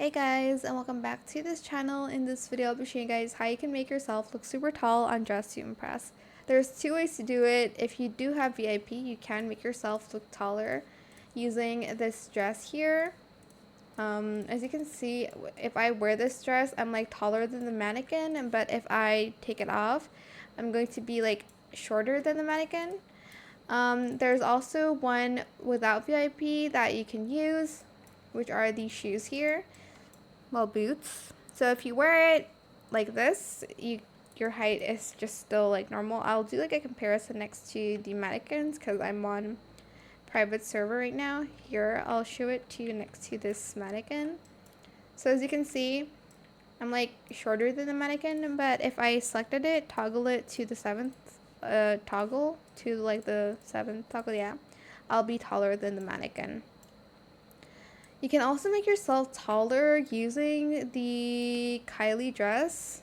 Hey guys, and welcome back to this channel. In this video I'll be showing you guys how you can make yourself look super tall on Dress to Impress. There's two ways to do it. If you do have VIP, you can make yourself look taller using this dress here. As you can see, if I wear this dress, I'm like taller than the mannequin, but if I take it off, I'm going to be like shorter than the mannequin. There's also one without VIP that you can use, which are these shoes here. Well, boots. So if you wear it like this, your height is just still like normal. I'll do like a comparison next to the mannequins because I'm on private server right now. Here, I'll show it to you next to this mannequin. So as you can see, I'm like shorter than the mannequin, but if I selected it, toggle it to the seventh toggle to like the seventh toggle, yeah, I'll be taller than the mannequin. You can also make yourself taller using the Kylie dress.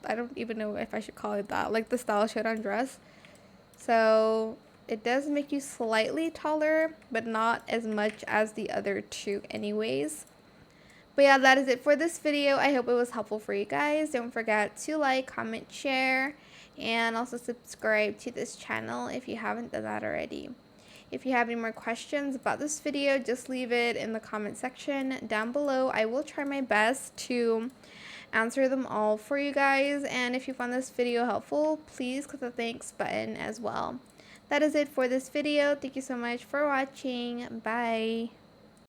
I don't even know if I should call it that, like the style showdown dress. So it does make you slightly taller, but not as much as the other two anyways. But yeah, that is it for this video. I hope it was helpful for you guys. Don't forget to like, comment, share, and also subscribe to this channel if you haven't done that already. If you have any more questions about this video, just leave it in the comment section down below. I will try my best to answer them all for you guys. And if you found this video helpful, please click the thanks button as well. That is it for this video. Thank you so much for watching. Bye.